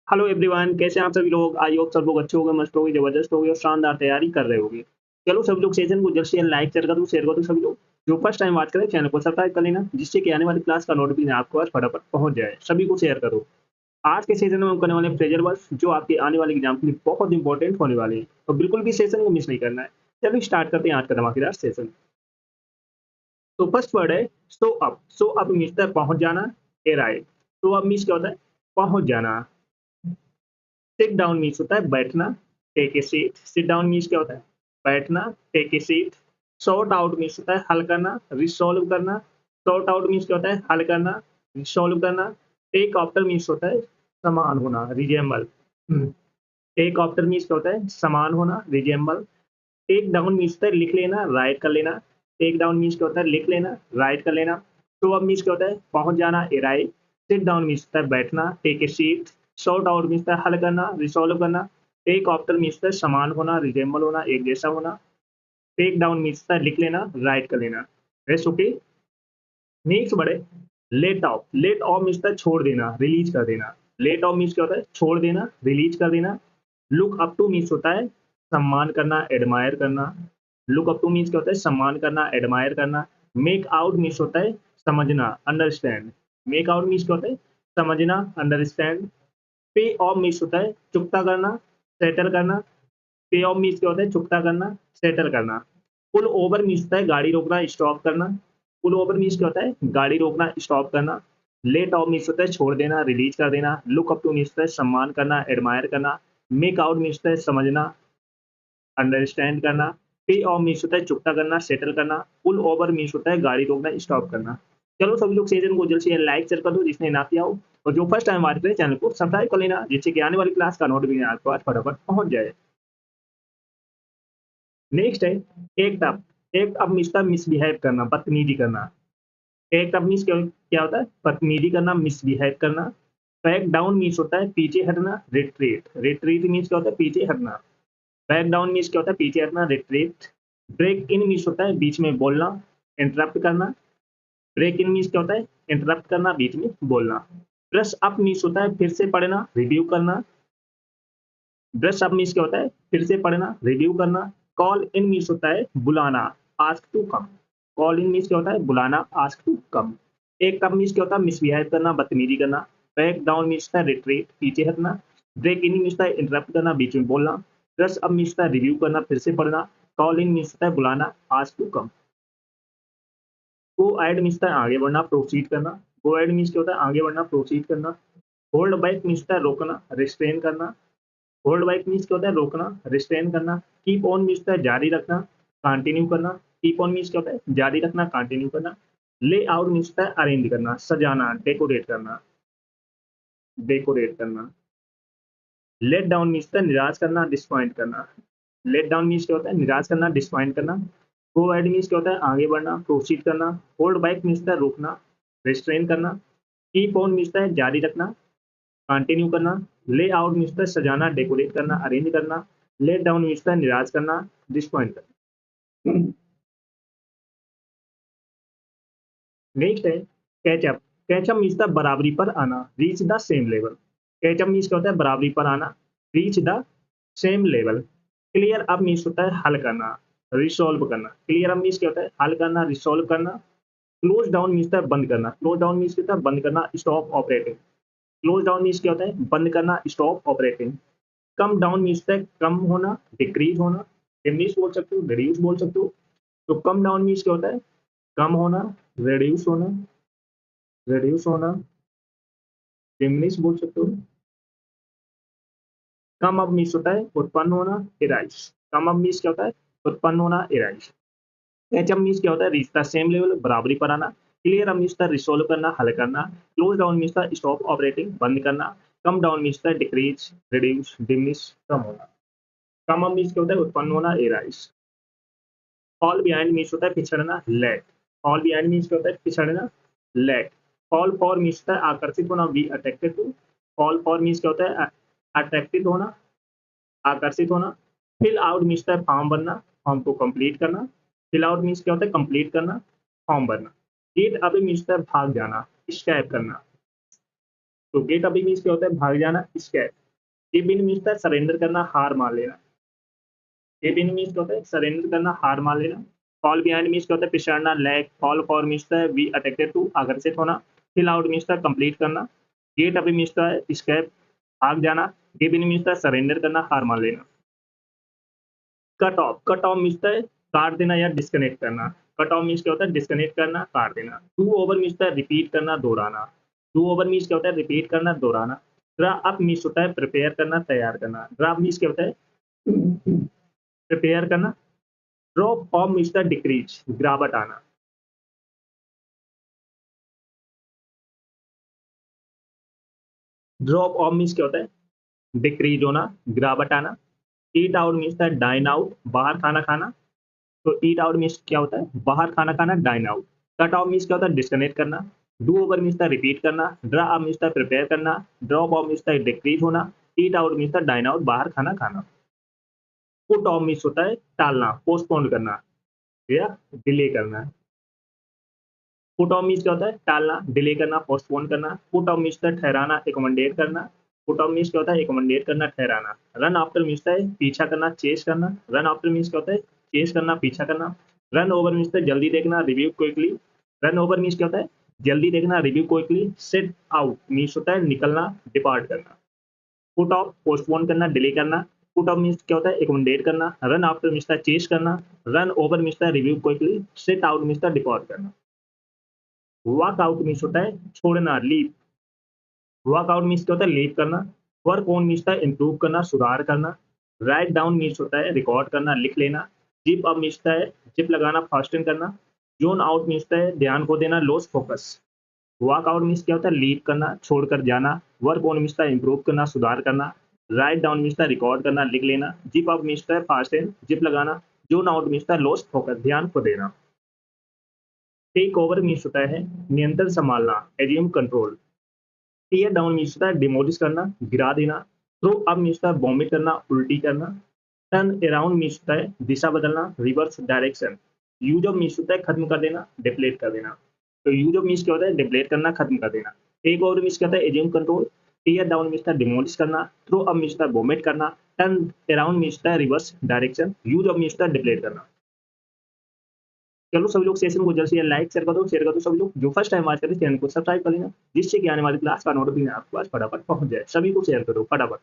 Hello everyone, कैसे हैं आप सभी लोग। आई होप सब लोग अच्छे होंगे, मस्त होंगे, जबरदस्त होंगे और शानदार तैयारी कर रहे होंगे। चलो सभी लोग सेशन को जल्द से जल्द लाइक शेयर कर दो सभी लोग। जो फर्स्ट टाइम बात करें चैनल को सब्सक्राइब कर लेना, जिससे कि आने वाली क्लास का नोटिफिकेशन आपको आज फटाफट पहुंच जाए। सभी को शेयर करो। आज के सेशन में हम करने वाले हैं प्रेजर वर्क, जो आपके आने वाले एग्जाम के लिए बहुत इंपॉर्टेंट होने वाले हैं, तो बिल्कुल भी सेशन को मिस नहीं करना है। चलो स्टार्ट करते हैं आज का धमाकेदार सेशन। तो फर्स्ट वर्ड है so up. So up means पहुंच जाना, एराइव। सो अप मीन्स क्या होता है? पहुंच जाना। सिट डाउन मीन्स होता है बैठना, take a seat. Sit down means क्या होता है? बैठना, take a seat. Sort out means होता है हल करना, रिसॉल्व करना। सॉर्ट आउट मीन्स क्या होता है? हल करना, रिसॉल्व करना। टेक आफ्टर मीन्स होता है समान होना, रिजेम्बल। टेक आफ्टर मीन्स क्या होता है? समान होना, रिजेम्बल। टेक डाउन मीन्स होता है लिख लेना, राइट कर लेना। टेक डाउन मीन्स क्या होता है? लिख लेना, राइट कर लेना। शो अप मीन्स क्या होता है? पहुंच जाना, एराइव। सिट डाउन मीन्स होता है बैठना, take a seat. Sort out means होता है हल करना, रिसॉल्व करना। टेक आफ्टर मीन्स होता है समान होना, रिजेम्बल होना, एक जैसा होना। टेक डाउन मीन्स होता है लिख लेना, राइट कर लेना। Rest okay. नेक्स्ट बढ़े, let off. Let off means होता है छोड़ देना, रिलीज कर देना। लेट ऑफ मीन्स क्या होता है? छोड़ देना, रिलीज कर देना। लुक अप टू मीन्स होता है सम्मान करना, एडमायर करना। लुक अप टू मीन्स क्या होता है? सम्मान करना, एडमायर करना। मेक आउट मीन्स होता है समझना, अंडरस्टैंड। मेक आउट मीन्स क्या होता है? समझना, अंडरस्टैंड। पे ऑफ मीन्स होता है चुकता करना, सेटल करना। पे ऑफ मीन्स क्या होता है? चुकता करना, सेटल करना। पुल ओवर मीन्स होता है गाड़ी रोकना, स्टॉप करना। पुल ओवर मीन्स क्या होता है? गाड़ी रोकना, स्टॉप करना। लेट ऑफ मीन्स होता है छोड़ देना, रिलीज कर देना। लुक अप टू मीन्स होता है सम्मान करना, एडमायर करना। मेक आउट मीन्स होता है समझना, अंडरस्टैंड करना। पे ऑफ मीन्स होता है चुकता करना, सेटल करना। पुल ओवर मीन्स होता है गाड़ी रोकना, स्टॉप करना। चलो सभी लोग सेशन को जल्द से जल्द लाइक शेयर कर दो, जिसने ना किया हो। और जो फर्स्ट टाइम बात करें चैनल को सब्सक्राइब कर लेना, जिससे कि आने वाली क्लास का नोटिफिकेशन आपको आज फटाफट पहुंच जाए। नेक्स्ट है act up. Act up means misbehave करना, बदतमीजी करना। एक्ट अप मीन्स क्या क्या होता है? बदतमीजी करना, मिसबिहेव करना। बैक डाउन मीन्स होता है पीछे हटना, रिट्रीट। रिट्रीट मीन्स क्या होता है? पीछे हटना। बैक डाउन मीन्स क्या होता है? पीछे हटना, रिट्रीट। ब्रेक इन मीन्स होता है बीच में बोलना, इंटरप्ट करना। ब्रेक इन मीन्स क्या होता है? इंटरप्ट करना, बीच में बोलना। ब्रश अप मीन्स होता है फिर से पढ़ना, रिव्यू करना। ब्रश अप मीन्स क्या होता है? फिर से पढ़ना, रिव्यू करना। कॉल इन मीन्स होता है बुलाना, ask to come. Call in means क्या होता है? बुलाना, आस्क टू कम। एक कम मीन्स क्या होता है? मिसबिहेव करना, बदतमीजी करना। बैक डाउन मीन्स होता है रिट्रीट, पीछे हटना। ब्रेक इन मीन्स होता है इंटरप्ट करना, बीच में बोलना। ब्रश अप मीन्स होता है रिव्यू करना, फिर से पढ़ना। कॉल इन मीन्स होता है बुलाना, ask to come. Go ahead means होता है आगे बढ़ना, प्रोसीड करना। गो एड मीन्स क्या होता है? आगे बढ़ना, प्रोसीड करना। होल्ड बैक मीन्स होता है रोकना, रिस्ट्रेन करना। होल्ड बैक मीन्स क्या होता है? रोकना, रिस्ट्रेन करना। कीप ऑन मीन्स होता है जारी रखना, कंटिन्यू करना। कीप ऑन मीन्स क्या होता है? जारी रखना, कंटिन्यू करना। ले आउट मीन्स होता है अरेंज करना, सजाना, डेकोरेट करना, डेकोरेट करना। लेट डाउन मीन्स होता है निराश करना, डिसपॉइंट करना। लेट डाउन मीन्स क्या होता है? निराश करना, डिसपॉइंट करना। गो एड मीन्स क्या होता है? आगे बढ़ना, प्रोसीड करना। होल्ड बैक मीन्स होता है रोकना, रिस्ट्रेन करना। कीप ऑन मीन्स होता है जारी रखना, कंटिन्यू करना। ले आउट मीन्स होता है सजाना, डेकोरेट करना, अरेंज करना। लेट डाउन मीन्स होता है निराश करना, डिसपॉइंट करना। नेक्स्ट है कैचअप। कैचअप मीन्स द बराबरी पर आना, reach the same level. Catch up means क्या होता है? बराबरी पर आना, reach the same level. Clear up means होता है हल करना, रिसॉल्व करना। क्लियर अप मीन्स क्या होता है? हल करना, रिसॉल्व करना। क्लोज डाउन मीन्स होता है बंद करना। क्लोज डाउन मीन्स होता है बंद करना, stop operating. Close down means क्या होता है? बंद करना, स्टॉप ऑपरेटिंग। कम डाउन मीन्स होता है कम होना, डिक्रीज होना। डिमिनिश बोल सकते हो, रिड्यूस बोल सकते हो। तो कम डाउन मीन्स क्या होता है? कम होना, रिड्यूस होना, रिड्यूस होना। डिमिनिश बोल सकते हो। कम अप मीन्स होता है उत्पन्न होना, इराइज। कम अप मीन्स क्या होता है? उत्पन्न होना, इराइज। कैच अप मीन्स क्या होता है? रीच द सेम लेवल, बराबरी पर आना। क्लियर अप मीन्स रिसोल्व करना, हल करना। Close down means stop operating, बंद करना। Come down means decrease, reduce, diminish, कम होना। कम अप मीन्स क्या होता है? उत्पन्न होना, इराइज। फॉल बिहाइंड मीन्स होता है पिछड़ना, लेट। फॉल बिहाइंड मीन्स क्या होता है? पिछड़ना, लेट। फॉल फॉर मीन्स होता है आकर्षित होना, be attracted to. Fall for means क्या होता है? अट्रैक्टिव होना, आकर्षित होना। फिल आउट मीन्स है फॉर्म भरना, फॉर्म को कंप्लीट करना। फिल आउट मीन्स क्या होता है? कंप्लीट करना, फॉर्म भरना। गेट अवे मीन्स है भाग जाना, स्कैप करना। तो गेट अभी मीन्स क्या होता है, भाग जाना, स्कैप। गिव इन मीन्स है सरेंडर करना, हार मान लेना। गिव इन मीन्स क्या होता है, सरेंडर करना, हार मान लेना। फॉल बिहाइंड मीन्स क्या होता है, पिछड़ना, लैग। फॉल फॉर मीन्स है बी अट्रैक्टेड टू, आकर्षित होना। फिल आउट मीन्स है कंप्लीट करना। गेट अभी मीन्स है स्कैप, भाग जाना। गिव इन मीन्स है सरेंडर करना, हार मान लेना। कट ऑफ मीन्स है काट देना या डिस्कनेक्ट करना। कट ऑफ मीन्स क्या होता है, डिस्कनेक्ट करना, काट देना। डू ओवर मीन्स है रिपीट करना, दोहराना। डू ओवर मीन्स क्या होता है, रिपीट करना, दोहराना। ड्रा अप मीन्स होता है प्रिपेयर करना, तैयार करना। ड्रा मीन्स क्या होता है, प्रिपेयर करना। Drop off means the decrease, गिरावट आना। ड्रॉप ऑफ मीन्स क्या होता है, डिक्रीज होना, गिरावट आना। Eat out means the dine out, बाहर खाना खाना। तो ईट आउट मीन्स क्या होता है, बाहर खाना खाना, dine out. Cut off means क्या होता है, डिस्कनेक्ट करना। Do over means the repeat करना। Draw up means the prepare करना। Drop off means the decrease होना। Eat out means the dine out, बाहर खाना खाना। पुट ऑफ मीन्स होता है टालना, पोस्टपोन करना या डिले करना। पुट ऑफ मीन्स क्या होता है, टालना, डिले करना, पोस्टपोन करना। पुट ऑफ मीन्स है ठहराना, एकोमोडेट करना। पुट ऑफ मीन्स क्या होता है, एकोमोडेट करना, ठहराना। रन आफ्टर मीन्स है पीछा करना, चेस करना। रन आफ्टर मीन्स क्या होता है, चेस करना, पीछा करना। रन ओवर मीन्स है जल्दी देखना, review quickly. Run over means क्या होता है, जल्दी देखना, review quickly. Set out means होता है निकलना, डिपार्ट करना। पुट ऑफ पोस्टपोन करना, डिले करना। पुट ऑफ मीन्स क्या होता है, एकोमोडेट करना। रन आफ्टर मीन्स है चेस करना। रन ओवर मीन्स है review quickly. Set out means है डिपार्ट करना। वॉक आउट मीन्स होता है छोड़ना, लीव। वर्क आउट मीन्स क्या होता है, लीव करना। वर्क ऑन मीन्स होता है इंप्रूव करना, सुधार करना। राइट डाउन मीन्स होता है रिकॉर्ड करना, लिख लेना। जिप अप मीन्स होता है जिप लगाना, फास्टन करना। जोन आउट मीन्स होता है ध्यान को देना, loss focus. Walk out means क्या होता है, लीव करना, छोड़कर जाना। वर्क ऑन मीन्स होता है इंप्रूव करना, सुधार करना। राइट डाउन मीन्स होता है रिकॉर्ड करना, लिख लेना। जिप अप मीन्स होता है फास्टन, जिप लगाना। जोन आउट मीन्स होता है लॉस फोकस, ध्यान को देना। टेक ओवर मीन्स होता है नियंत्रण संभालना, assume control. Tear down means होता है डिमोलिश करना, गिरा देना। थ्रो अप मीन्स होता है वॉमिट करना, उल्टी करना। टर्न अराउंड मीन्स होता है दिशा बदलना, reverse direction. Use of means होता है खत्म कर देना, डिप्लेट कर देना। तो यूज ऑफ मीन्स क्या होता है, डिप्लेट करना, खत्म कर देना। टेक ओवर मीन्स क्या होता है, assume control. Tear down means होता है डिमोलिश करना। थ्रो अप मीन्स होता है वॉमिट करना। टर्न अराउंड मीन्स होता है reverse direction. Use of means होता है डिप्लेट करना। चलो सभी लोग सेशन को जल्द से जल्द लाइक शेयर कर दो सभी लोग। जो फर्स्ट टाइम आज करते चैनल को सब्सक्राइब कर लेना, जिससे कि आने वाली क्लास का नोटिफिकेशन आपके पास फटाफट पहुंच जाए। सभी को शेयर करो फटाफट।